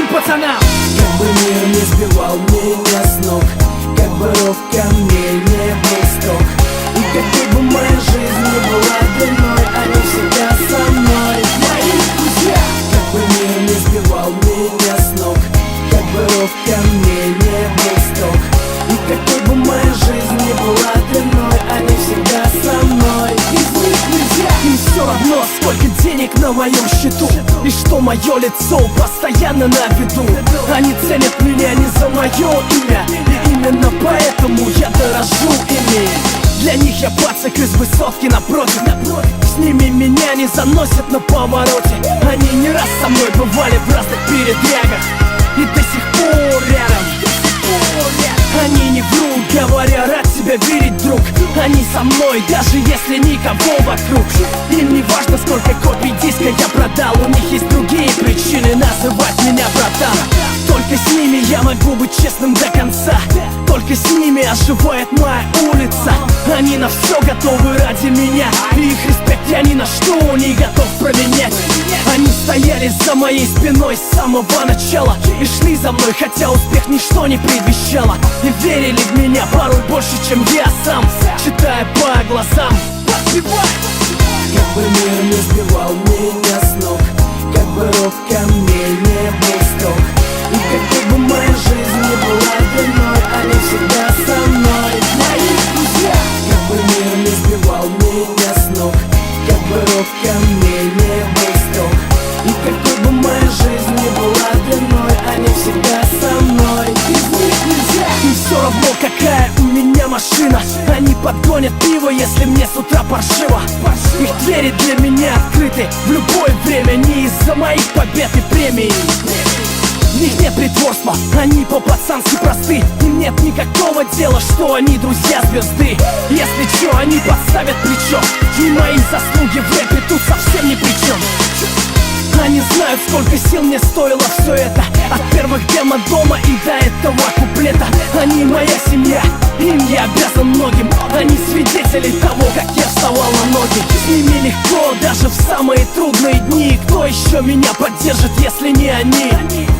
всем пацанам. Как бы мир не сбивал меня с ног, как бы ров камней не был строг, и какой бы моя жизнь не была длиной, они всегда со мной, мои друзья. Как бы мир не сбивал меня с ног, как бы ров камней не был строг, и какой бы моя жизнь не была длиной, они всегда со мной, из них нельзя. Им все равно, сколько денег на моем счету, и что мое лицо постоянно на виду. Они ценят меня не за мое имя, и именно поэтому я дорожу ими. Для них я пацак из высотки напротив. С ними меня не заносят на повороте. Они не раз со мной бывали в разных передрягах и до сих пор рядом. Они не врут, говоря, рад тебя видеть, друг. Они со мной, даже если никого вокруг. Им не важно, сколько копий диска я продал. У них есть другие причины называть меня братан. Только с ними я могу быть честным до конца. Только с ними оживает моя улица. Они на все готовы ради меня, и их респект я ни на что не готов променять. Они стояли за моей спиной с самого начала и шли за мной, хотя успех ничто не предвещало. И верили в меня порой больше, чем я сам, читая по глазам. Как бы мир не сбивал меня с ног, как бы ров камней не был строг, и какой бы моя жизнь не была длиной, они всегда со мной, мои друзья. Как бы мир не сбивал меня с ног, как бы ров камней не был строг, и какой бы моя жизнь не была длиной, они всегда со мной, из них нельзя. Им все равно, какая у меня машина. Они подгонят пиво, если мне с утра паршиво. Их двери для меня открыты в любое время, не из-за моих побед и премий. В них нет притворства, они по-пацански просты. Им нет никакого дела, что они друзья звезды. Если чё, они подставят плечо, и мои заслуги в рэпе тут совсем ни при чем. Они знают, сколько сил мне стоило все это, от первых демо дома и до этого куплета. Они моя семья, им я обязан многим. Они свидетели того, как я вставал на ноги. С ними легко, даже в самые трудные дни. Кто еще меня поддержит, если не они?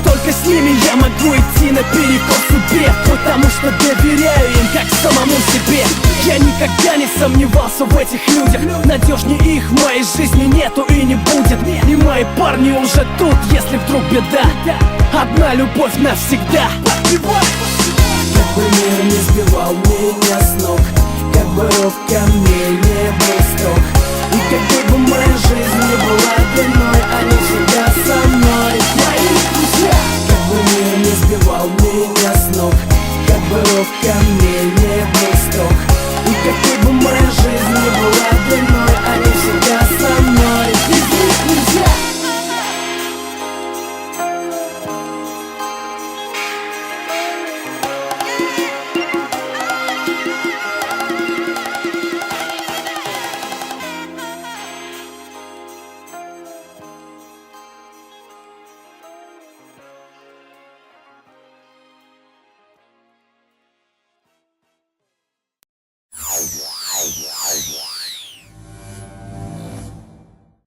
Только с ними я могу идти наперекор судьбе, потому что доверяю им, как самому себе. Я никогда не сомневался в этих людях. Надежнее их в моей жизни нету и не будет. И мои парни уже тут, если вдруг беда. Одна любовь навсегда. Как бы мир не сбивал меня с ног, как бы ров камней не был строг, и какой бы моя жизнь не была длиной, они всегда со мной.